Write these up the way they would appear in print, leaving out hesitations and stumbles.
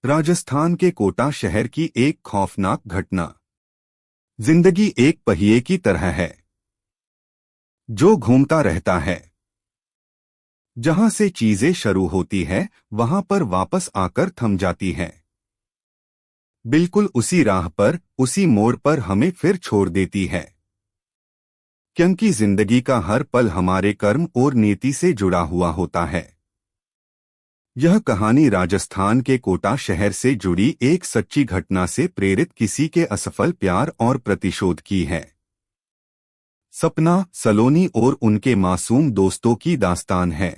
राजस्थान के कोटा शहर की एक खौफनाक घटना। जिंदगी एक पहिए की तरह है जो घूमता रहता है। जहां से चीजें शुरू होती है वहां पर वापस आकर थम जाती है। बिल्कुल उसी राह पर, उसी मोड़ पर हमें फिर छोड़ देती है। क्योंकि जिंदगी का हर पल हमारे कर्म और नीति से जुड़ा हुआ होता है। यह कहानी राजस्थान के कोटा शहर से जुड़ी एक सच्ची घटना से प्रेरित किसी के असफल प्यार और प्रतिशोध की है। सपना, सलोनी और उनके मासूम दोस्तों की दास्तान है,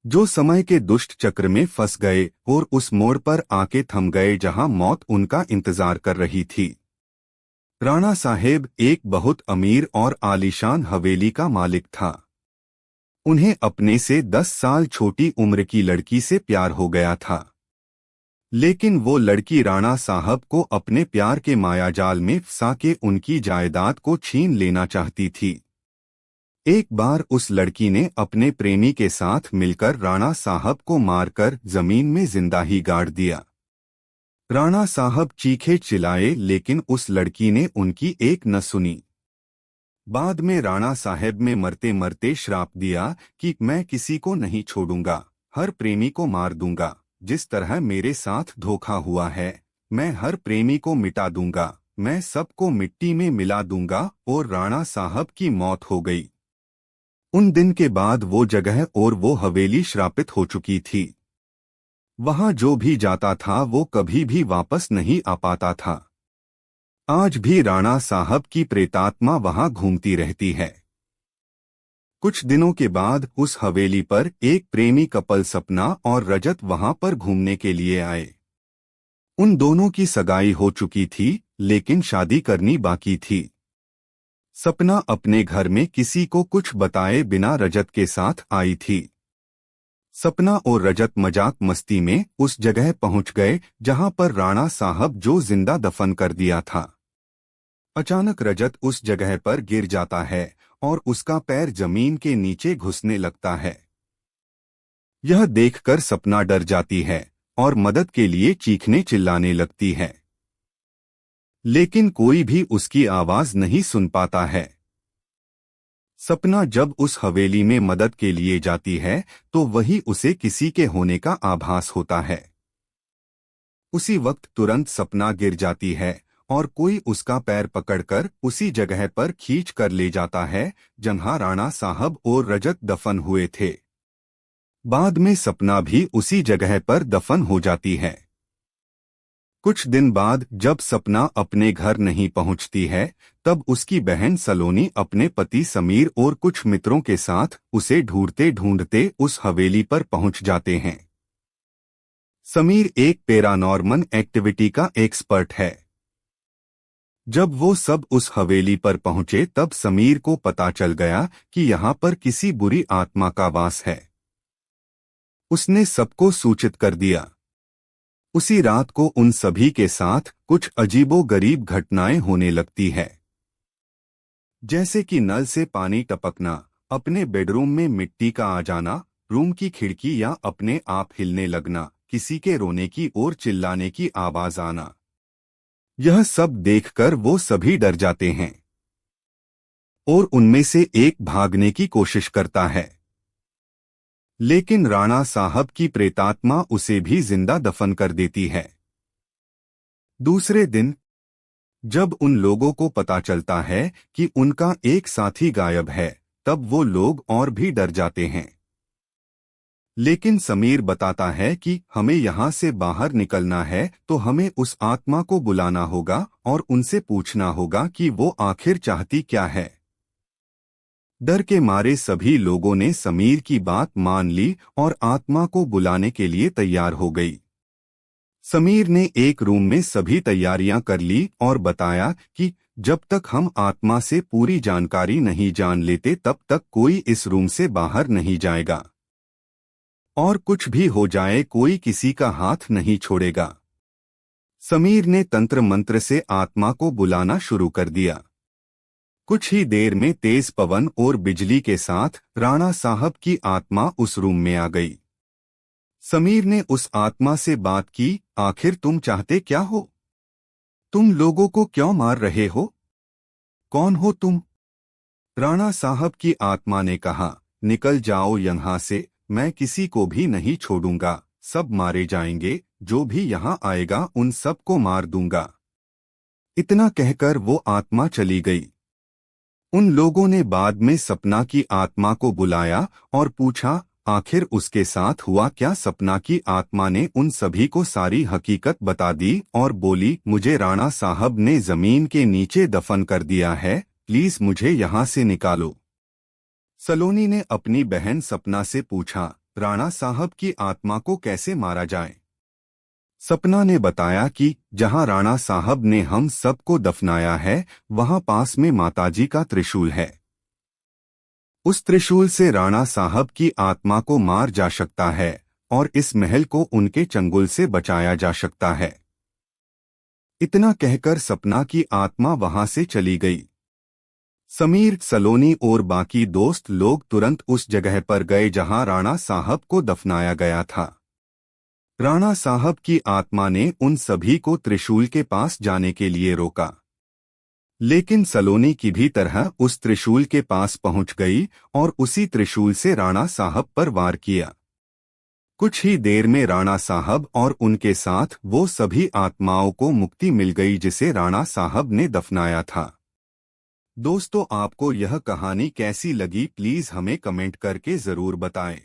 जो समय के दुष्ट चक्र में फंस गए और उस मोड़ पर आके थम गए जहां मौत उनका इंतजार कर रही थी। राणा साहेब एक बहुत अमीर और आलीशान हवेली का मालिक था। उन्हें अपने से 10 साल छोटी उम्र की लड़की से प्यार हो गया था, लेकिन वो लड़की राणा साहब को अपने प्यार के मायाजाल में फंसा के उनकी जायदाद को छीन लेना चाहती थी। एक बार उस लड़की ने अपने प्रेमी के साथ मिलकर राणा साहब को मारकर जमीन में जिंदा ही गाड़ दिया। राणा साहब चीखे चिल्लाए, लेकिन उस लड़की ने उनकी एक न सुनी। बाद में राणा साहब में मरते मरते श्राप दिया कि मैं किसी को नहीं छोड़ूंगा, हर प्रेमी को मार दूंगा। जिस तरह मेरे साथ धोखा हुआ है, मैं हर प्रेमी को मिटा दूंगा, मैं सबको मिट्टी में मिला दूंगा। और राणा साहब की मौत हो गई। उन दिन के बाद वो जगह और वो हवेली श्रापित हो चुकी थी। वहां जो भी जाता था वो कभी भी वापस नहीं आ पाता था। आज भी राणा साहब की प्रेतात्मा वहां घूमती रहती है। कुछ दिनों के बाद उस हवेली पर एक प्रेमी कपल सपना और रजत वहां पर घूमने के लिए आए। उन दोनों की सगाई हो चुकी थी, लेकिन शादी करनी बाकी थी। सपना अपने घर में किसी को कुछ बताए बिना रजत के साथ आई थी। सपना और रजत मजाक मस्ती में उस जगह पहुंच गए जहां पर राणा साहब जो जिंदा दफन कर दिया था। अचानक रजत उस जगह पर गिर जाता है और उसका पैर जमीन के नीचे घुसने लगता है। यह देखकर सपना डर जाती है और मदद के लिए चीखने चिल्लाने लगती है, लेकिन कोई भी उसकी आवाज नहीं सुन पाता है। सपना जब उस हवेली में मदद के लिए जाती है तो वही उसे किसी के होने का आभास होता है। उसी वक्त तुरंत सपना गिर जाती है और कोई उसका पैर पकड़कर उसी जगह पर खींच कर ले जाता है जहां राणा साहब और रजत दफन हुए थे। बाद में सपना भी उसी जगह पर दफन हो जाती है। कुछ दिन बाद जब सपना अपने घर नहीं पहुंचती है, तब उसकी बहन सलोनी अपने पति समीर और कुछ मित्रों के साथ उसे ढूंढते ढूंढते उस हवेली पर पहुंच जाते हैं। समीर एक पैरानॉर्मल एक्टिविटी का एक्सपर्ट है। जब वो सब उस हवेली पर पहुंचे तब समीर को पता चल गया कि यहाँ पर किसी बुरी आत्मा का वास है। उसने सबको सूचित कर दिया। उसी रात को उन सभी के साथ कुछ अजीबोगरीब घटनाएं होने लगती है, जैसे कि नल से पानी टपकना, अपने बेडरूम में मिट्टी का आ जाना, रूम की खिड़की या अपने आप हिलने लगना, किसी के रोने की और चिल्लाने की आवाज आना। यह सब देखकर वो सभी डर जाते हैं और उनमें से एक भागने की कोशिश करता है, लेकिन राणा साहब की प्रेतात्मा उसे भी जिंदा दफन कर देती है। दूसरे दिन जब उन लोगों को पता चलता है कि उनका एक साथी गायब है, तब वो लोग और भी डर जाते हैं। लेकिन समीर बताता है कि हमें यहाँ से बाहर निकलना है तो हमें उस आत्मा को बुलाना होगा और उनसे पूछना होगा कि वो आखिर चाहती क्या है। डर के मारे सभी लोगों ने समीर की बात मान ली और आत्मा को बुलाने के लिए तैयार हो गई। समीर ने एक रूम में सभी तैयारियां कर ली और बताया कि जब तक हम आत्मा से पूरी जानकारी नहीं जान लेते तब तक कोई इस रूम से बाहर नहीं जाएगा, और कुछ भी हो जाए कोई किसी का हाथ नहीं छोड़ेगा। समीर ने तंत्र मंत्र से आत्मा को बुलाना शुरू कर दिया। कुछ ही देर में तेज पवन और बिजली के साथ राणा साहब की आत्मा उस रूम में आ गई। समीर ने उस आत्मा से बात की, आखिर तुम चाहते क्या हो? तुम लोगों को क्यों मार रहे हो? कौन हो तुम? राणा साहब की आत्मा ने कहा, निकल जाओ यहाँ से, मैं किसी को भी नहीं छोड़ूंगा, सब मारे जाएंगे, जो भी यहाँ आएगा उन सबको मार दूंगा। इतना कहकर वो आत्मा चली गई। उन लोगों ने बाद में सपना की आत्मा को बुलाया और पूछा, आखिर उसके साथ हुआ क्या? सपना की आत्मा ने उन सभी को सारी हकीकत बता दी और बोली, मुझे राणा साहब ने जमीन के नीचे दफन कर दिया है, प्लीज मुझे यहाँ से निकालो। सलोनी ने अपनी बहन सपना से पूछा, राणा साहब की आत्मा को कैसे मारा जाए? सपना ने बताया कि जहां राणा साहब ने हम सबको दफनाया है, वहां पास में माताजी का त्रिशूल है। उस त्रिशूल से राणा साहब की आत्मा को मार जा सकता है और इस महल को उनके चंगुल से बचाया जा सकता है। इतना कहकर सपना की आत्मा वहां से चली गई। समीर, सलोनी और बाकी दोस्त लोग तुरंत उस जगह पर गए जहां राणा साहब को दफनाया गया था। राणा साहब की आत्मा ने उन सभी को त्रिशूल के पास जाने के लिए रोका, लेकिन सलोनी की भी तरह उस त्रिशूल के पास पहुंच गई और उसी त्रिशूल से राणा साहब पर वार किया। कुछ ही देर में राणा साहब और उनके साथ वो सभी आत्माओं को मुक्ति मिल गई जिसे राणा साहब ने दफनाया था। दोस्तों, आपको यह कहानी कैसी लगी प्लीज हमें कमेंट करके जरूर बताएं।